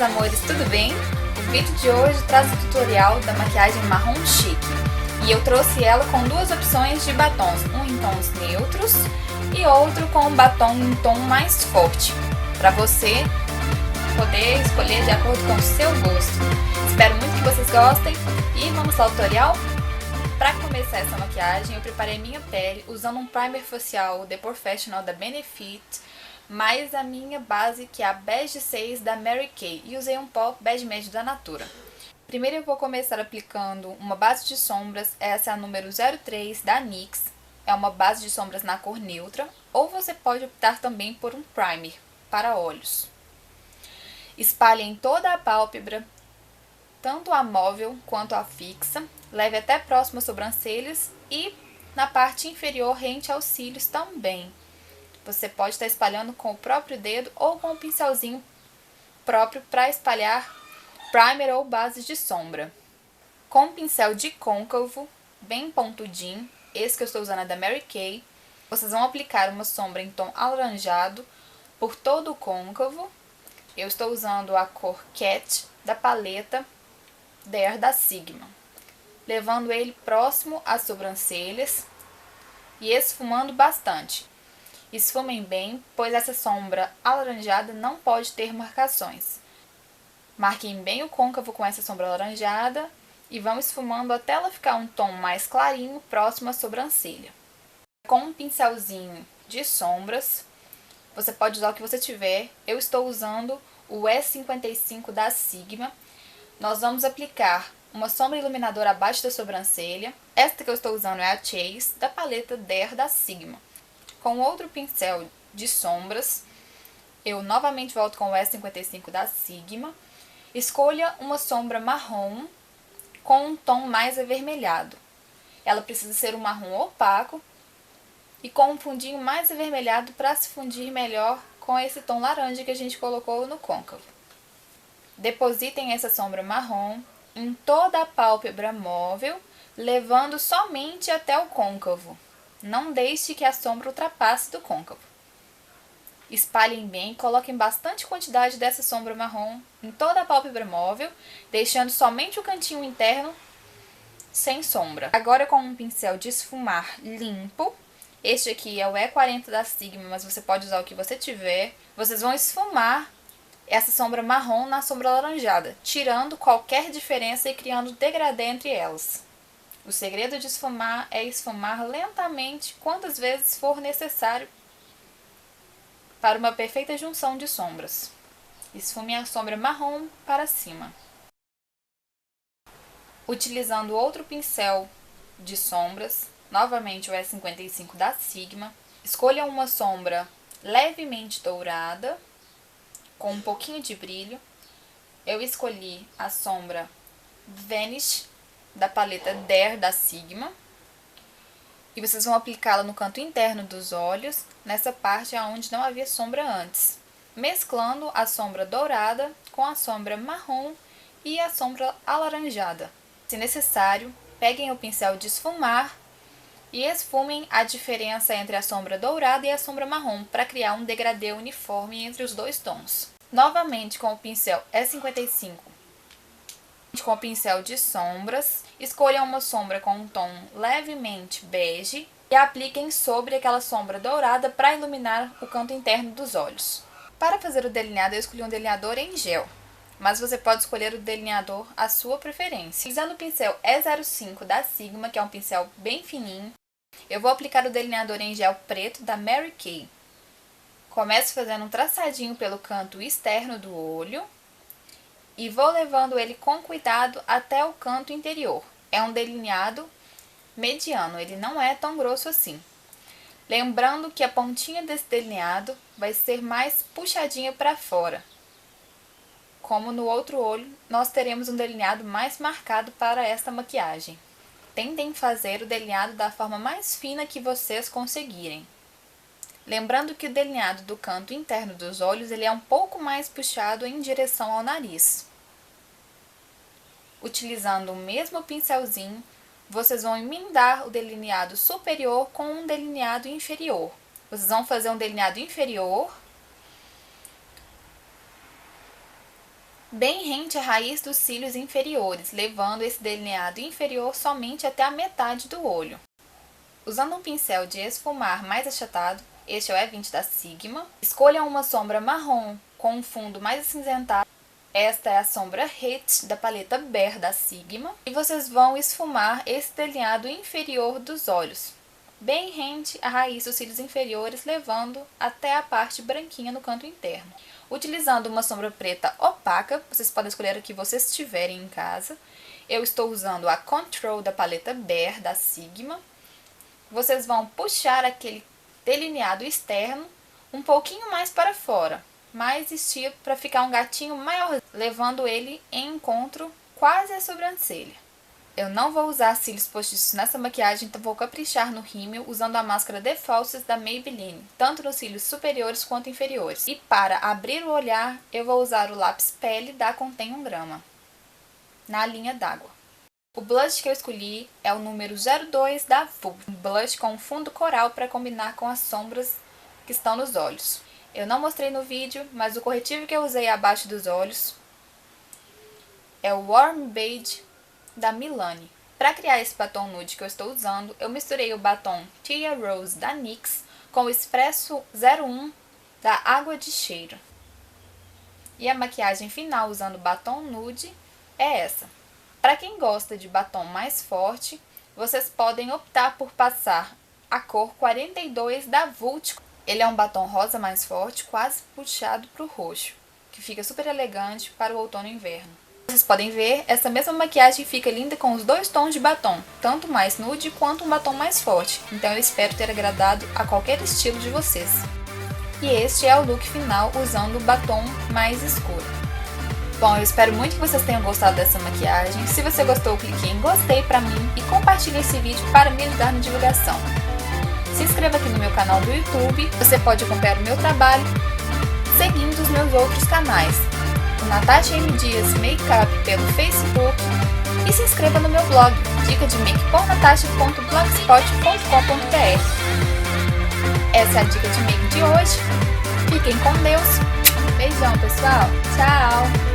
amores, tudo bem? O vídeo de hoje traz o tutorial da maquiagem marrom chique e eu trouxe ela com duas opções de batons, um em tons neutros e outro com um batom em tom mais forte, para você poder escolher de acordo com o seu gosto. Espero muito que vocês gostem e vamos ao tutorial? Para começar essa maquiagem, eu preparei minha pele usando um primer facial The Professional da Benefit, mais a minha base, que é a Bege 6 da Mary Kay, e usei um pó bege médio da Natura. Primeiro eu vou começar aplicando uma base de sombras, essa é a número 03 da NYX, é uma base de sombras na cor neutra, ou você pode optar também por um primer para olhos. Espalhe em toda a pálpebra, tanto a móvel quanto a fixa, leve até próximo às sobrancelhas e na parte inferior rente aos cílios também. Você pode estar espalhando com o próprio dedo ou com um pincelzinho próprio para espalhar primer ou bases de sombra. Com um pincel de côncavo, bem pontudinho, esse que eu estou usando é da Mary Kay, vocês vão aplicar uma sombra em tom alaranjado por todo o côncavo. Eu estou usando a cor Cat da paleta Dare da Sigma, levando ele próximo às sobrancelhas e esfumando bastante. Esfumem bem, pois essa sombra alaranjada não pode ter marcações. Marquem bem o côncavo com essa sombra alaranjada e vão esfumando até ela ficar um tom mais clarinho, próximo à sobrancelha. Com um pincelzinho de sombras, você pode usar o que você tiver. Eu estou usando o E55 da Sigma. Nós vamos aplicar uma sombra iluminadora abaixo da sobrancelha. Esta que eu estou usando é a Chase, da paleta Dare da Sigma. Com outro pincel de sombras, eu novamente volto com o E55 da Sigma. Escolha uma sombra marrom com um tom mais avermelhado. Ela precisa ser um marrom opaco e com um fundinho mais avermelhado para se fundir melhor com esse tom laranja que a gente colocou no côncavo. Depositem essa sombra marrom em toda a pálpebra móvel, levando somente até o côncavo. Não deixe que a sombra ultrapasse do côncavo. Espalhem bem, coloquem bastante quantidade dessa sombra marrom em toda a pálpebra móvel, deixando somente o cantinho interno sem sombra. Agora com um pincel de esfumar limpo, este aqui é o E40 da Sigma, mas você pode usar o que você tiver, vocês vão esfumar essa sombra marrom na sombra alaranjada, tirando qualquer diferença e criando degradê entre elas. O segredo de esfumar é esfumar lentamente quantas vezes for necessário para uma perfeita junção de sombras. Esfume a sombra marrom para cima. Utilizando outro pincel de sombras, novamente o E55 da Sigma, escolha uma sombra levemente dourada, com um pouquinho de brilho. Eu escolhi a sombra Vanish da paleta Dare da Sigma. E vocês vão aplicá-la no canto interno dos olhos, nessa parte onde não havia sombra antes, mesclando a sombra dourada com a sombra marrom e a sombra alaranjada. Se necessário, peguem o pincel de esfumar e esfumem a diferença entre a sombra dourada e a sombra marrom para criar um degradê uniforme entre os dois tons. Novamente com o pincel E55, com o pincel de sombras, escolham uma sombra com um tom levemente bege e apliquem sobre aquela sombra dourada para iluminar o canto interno dos olhos. Para fazer o delineado, eu escolhi um delineador em gel, mas você pode escolher o delineador à sua preferência. Usando o pincel E05 da Sigma, que é um pincel bem fininho, eu vou aplicar o delineador em gel preto da Mary Kay. Começo fazendo um traçadinho pelo canto externo do olho e vou levando ele com cuidado até o canto interior. É um delineado mediano, ele não é tão grosso assim. Lembrando que a pontinha desse delineado vai ser mais puxadinha para fora. Como no outro olho, nós teremos um delineado mais marcado para esta maquiagem. Tentem fazer o delineado da forma mais fina que vocês conseguirem. Lembrando que o delineado do canto interno dos olhos ele é um pouco mais puxado em direção ao nariz. Utilizando o mesmo pincelzinho, vocês vão emendar o delineado superior com um delineado inferior. Vocês vão fazer um delineado inferior Bem rente à raiz dos cílios inferiores, levando esse delineado inferior somente até a metade do olho. Usando um pincel de esfumar mais achatado, este é o E20 da Sigma, escolha uma sombra marrom com um fundo mais acinzentado. Esta é a sombra Hit da paleta Bear da Sigma. E vocês vão esfumar esse delineado inferior dos olhos, bem rente à raiz dos cílios inferiores, levando até a parte branquinha no canto interno. Utilizando uma sombra preta opaca, vocês podem escolher a que vocês tiverem em casa. Eu estou usando a Control da paleta Bear da Sigma. Vocês vão puxar aquele delineado externo um pouquinho mais para fora, mais estilo para ficar um gatinho maior, levando ele em encontro quase à sobrancelha. Eu não vou usar cílios postiços nessa maquiagem, então vou caprichar no rímel usando a máscara The Falsies da Maybelline, tanto nos cílios superiores quanto inferiores. E para abrir o olhar, eu vou usar o lápis Pele da Contém 1 grama, na linha d'água. O blush que eu escolhi é o número 02 da Vult, um blush com fundo coral para combinar com as sombras que estão nos olhos. Eu não mostrei no vídeo, mas o corretivo que eu usei abaixo dos olhos é o Warm Beige da Milani. Para criar esse batom nude que eu estou usando, eu misturei o batom Tia Rose da NYX com o Espresso 01 da Água de Cheiro. E a maquiagem final usando batom nude é essa. Para quem gosta de batom mais forte, vocês podem optar por passar a cor 42 da Vult. Ele é um batom rosa mais forte, quase puxado para o roxo, que fica super elegante para o outono e inverno. Vocês podem ver, essa mesma maquiagem fica linda com os dois tons de batom, tanto mais nude quanto um batom mais forte, então eu espero ter agradado a qualquer estilo de vocês. E este é o look final usando o batom mais escuro. Bom, eu espero muito que vocês tenham gostado dessa maquiagem. Se você gostou, clique em gostei pra mim e compartilhe esse vídeo para me ajudar na divulgação. Se inscreva aqui no meu canal do YouTube, você pode acompanhar o meu trabalho seguindo os meus outros canais. O Natasha M. Dias Makeup pelo Facebook e se inscreva no meu blog, dicademake.natasha.blogspot.com.br. Essa é a dica de make de hoje. Fiquem com Deus. Beijão, pessoal. Tchau!